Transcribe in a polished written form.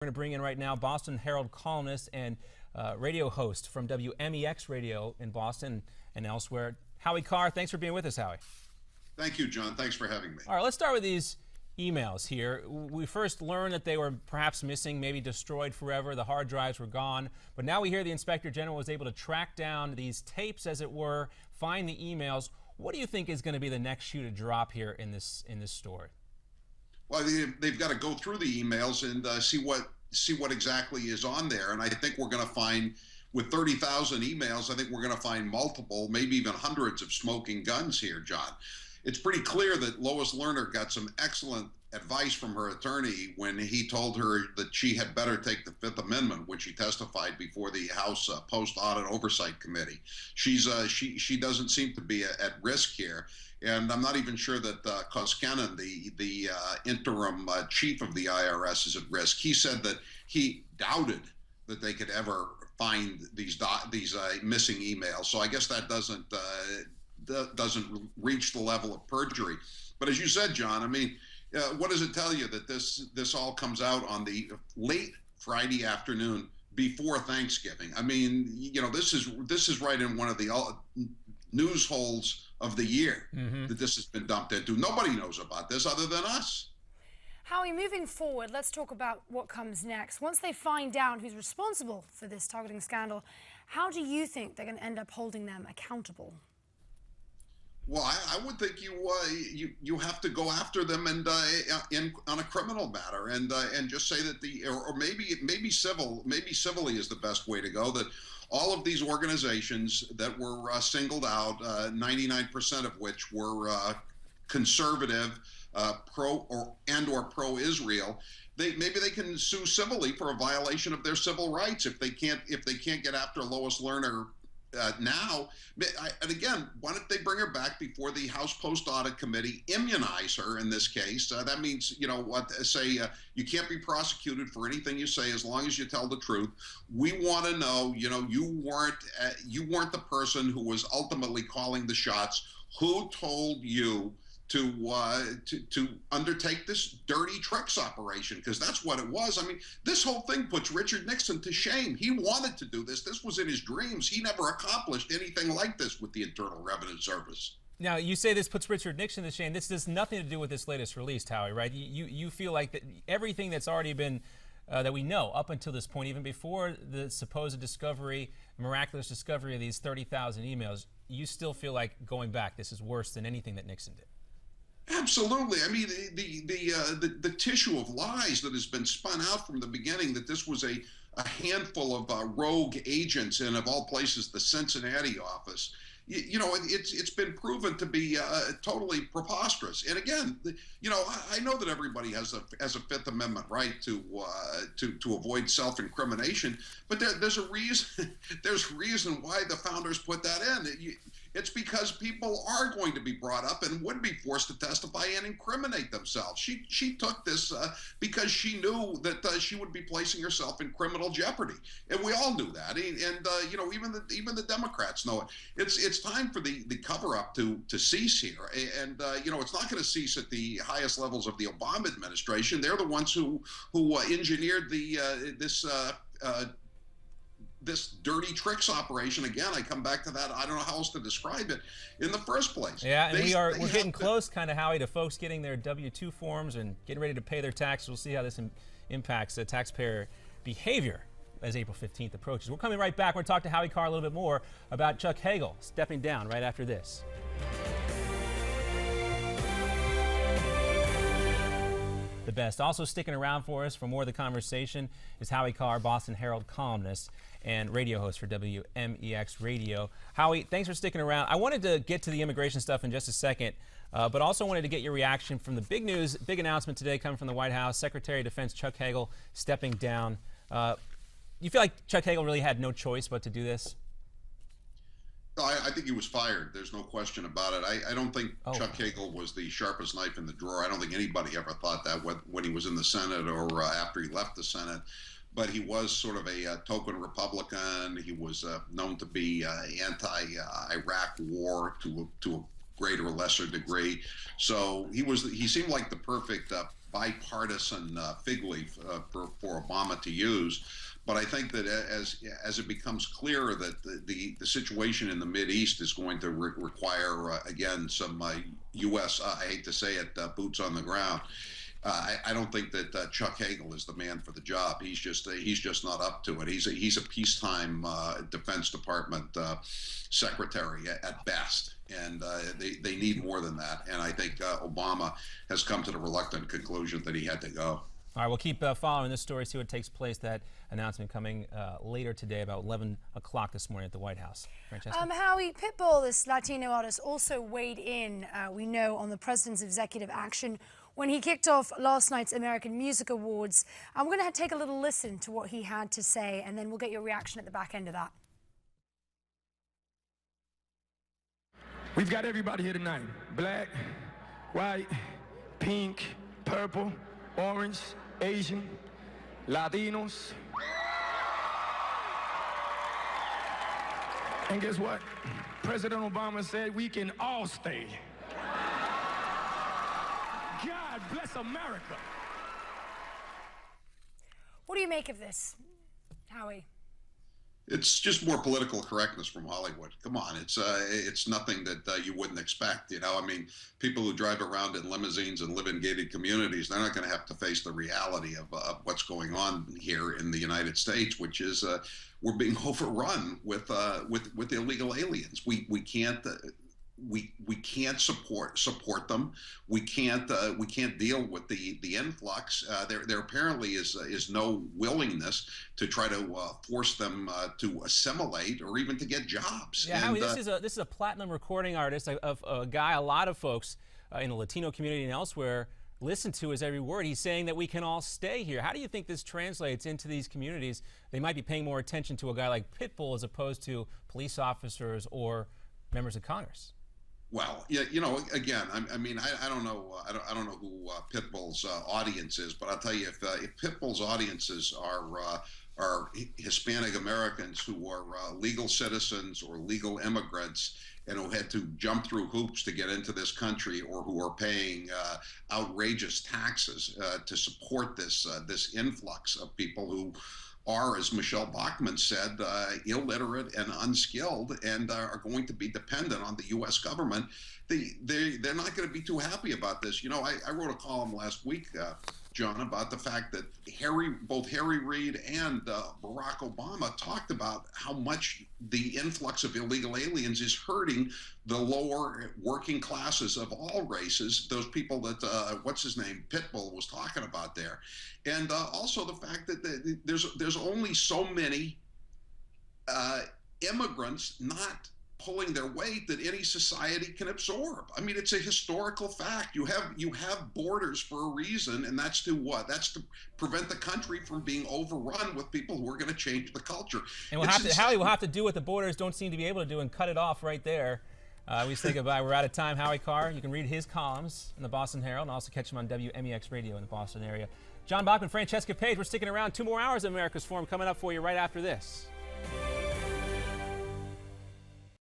We're going to bring in right now Boston Herald columnist and radio host from WMEX Radio in Boston and elsewhere, Howie Carr. Thanks for being with us, Howie. Thank you, John. Thanks for having me. All right, let's start with these emails here. We first learned that they were perhaps missing, maybe destroyed forever. The hard drives were gone. But now we hear the Inspector General was able to track down these tapes, as it were, find the emails. What do you think is going to be the next shoe to drop here in this story? Well, they've got to go through the emails and see what exactly is on there. And I think we're going to find, with 30,000 emails, I think we're going to find multiple, maybe even hundreds of smoking guns here, John. It's pretty clear that Lois Lerner got some excellent advice from her attorney when he told her that she had better take the Fifth Amendment, which she testified before the House Post-Audit Oversight Committee. She doesn't seem to be at risk here. And I'm not even sure that Koskinen, the interim chief of the IRS, is at risk. He said that he doubted that they could ever find these missing emails. So I guess that doesn't reach the level of perjury. But as you said, John, I mean, what does it tell you that this all comes out on the late Friday afternoon before Thanksgiving? I mean, you know, this is right in one of the news holes of the year that this has been dumped into. Nobody knows about this other than us. Howie, moving forward, let's talk about what comes next. Once they find out who's responsible for this targeting scandal, how do you think they're going to end up holding them accountable? Well, I would think you have to go after them and on a criminal matter and just say that or maybe civilly is the best way to go, that all of these organizations that were singled out, 99% of which were conservative, pro or pro-Israel, maybe they can sue civilly for a violation of their civil rights if they can't get after Lois Lerner now. And again, why don't they bring her back before the House Post-Audit Committee, immunize her in this case? That means, you know, you can't be prosecuted for anything you say as long as you tell the truth. We want to know, you know, you weren't the person who was ultimately calling the shots. Who told you to undertake this dirty tricks operation? Because that's what it was. I mean, this whole thing puts Richard Nixon to shame. He wanted to do this. This was in his dreams. He never accomplished anything like this with the Internal Revenue Service. Now, you say this puts Richard Nixon to shame. This has nothing to do with this latest release, Howie, right? You feel like that everything that's already been that we know up until this point, even before the supposed discovery, miraculous discovery of these 30,000 emails, you still feel like going back, this is worse than anything that Nixon did. Absolutely. I mean, the tissue of lies that has been spun out from the beginning, that this was a handful of rogue agents in, of all places, the Cincinnati office. You know, it's been proven to be totally preposterous. And again, you know, I know that everybody has a Fifth Amendment right to avoid self-incrimination, but there's a reason. There's reason why the founders put that in. It's because people are going to be brought up and would be forced to testify and incriminate themselves. She took this because she knew that she would be placing herself in criminal jeopardy, and we all knew that. And you know, even the Democrats know it. It's time for the cover-up to cease here. And you know, it's not going to cease at the highest levels of the Obama administration. They're the ones who engineered this dirty tricks operation. Again, I come back to that. I don't know how else to describe it in the first place. Yeah, and we're getting close, kind of, Howie, to folks getting their W-2 forms and getting ready to pay their taxes. We'll see how this impacts taxpayer behavior as April 15th approaches. We're coming right back. We're going to talk to Howie Carr a little bit more about Chuck Hagel stepping down right after this. The best. Also sticking around for us for more of the conversation is Howie Carr, Boston Herald columnist and radio host for WMEX Radio. Howie, thanks for sticking around. I wanted to get to the immigration stuff in just a second, but also wanted to get your reaction from the big news, big announcement today coming from the White House, Secretary of Defense Chuck Hagel stepping down. You feel like Chuck Hagel really had no choice but to do this? I think he was fired. There's no question about it. I don't think Chuck Hagel was the sharpest knife in the drawer. I don't think anybody ever thought that when he was in the Senate or after he left the Senate. But he was sort of a token Republican. He was known to be anti-Iraq war to a greater or lesser degree. So he seemed like the perfect bipartisan fig leaf for Obama to use. But I think that as it becomes clearer that the situation in the Mideast is going to require again some U.S. I hate to say it, boots on the ground. I don't think that Chuck Hagel is the man for the job. He's just not up to it. He's a peacetime Defense Department secretary at best, and they need more than that. And I think Obama has come to the reluctant conclusion that he had to go. All right, we'll keep following this story, see what takes place. That announcement coming later today, about 11 o'clock this morning at the White House. Francesca? Howie, Pitbull, this Latino artist, also weighed in, we know, on the president's executive action when he kicked off last night's American Music Awards. I'm going to take a little listen to what he had to say, and then we'll get your reaction at the back end of that. We've got everybody here tonight. Black, white, pink, purple, orange, Asian, Latinos. And guess what? President Obama said we can all stay. God bless America. What do you make of this, Howie? It's just more political correctness from Hollywood. Come on, it's nothing that you wouldn't expect. You know, I mean, people who drive around in limousines and live in gated communities, they're not going to have to face the reality of what's going on here in the United States, which is we're being overrun with illegal aliens. We can't. We can't support them. We can't deal with the influx. There apparently is no willingness to try to force them to assimilate or even to get jobs. Yeah, Howie, this is a platinum recording artist of a guy a lot of folks in the Latino community and elsewhere listen to his every word. He's saying that we can all stay here. How do you think this translates into these communities? They might be paying more attention to a guy like Pitbull as opposed to police officers or members of Congress. Well, yeah, you know, again, I mean, I don't know, I don't know who Pitbull's audience is, but I'll tell you, if Pitbull's audiences are Hispanic Americans who are legal citizens or legal immigrants and who had to jump through hoops to get into this country, or who are paying outrageous taxes to support this influx of people who are, as Michelle Bachmann said, illiterate and unskilled, and are going to be dependent on the U.S. government. They're not going to be too happy about this. You know, I wrote a column last week, John, about the fact that both Harry Reid and Barack Obama talked about how much the influx of illegal aliens is hurting the lower working classes of all races, those people that, what's his name, Pitbull was talking about there. And also the fact that there's only so many immigrants not pulling their weight that any society can absorb. I mean, it's a historical fact. You have borders for a reason, and that's to what? That's to prevent the country from being overrun with people who are going to change the culture. And Howie will have to do what the borders don't seem to be able to do and cut it off right there. We say goodbye. We're out of time. Howie Carr, you can read his columns in the Boston Herald and also catch him on WMEX Radio in the Boston area. John Bachman, Francesca Page, we're sticking around. 2 more hours of America's Forum coming up for you right after this.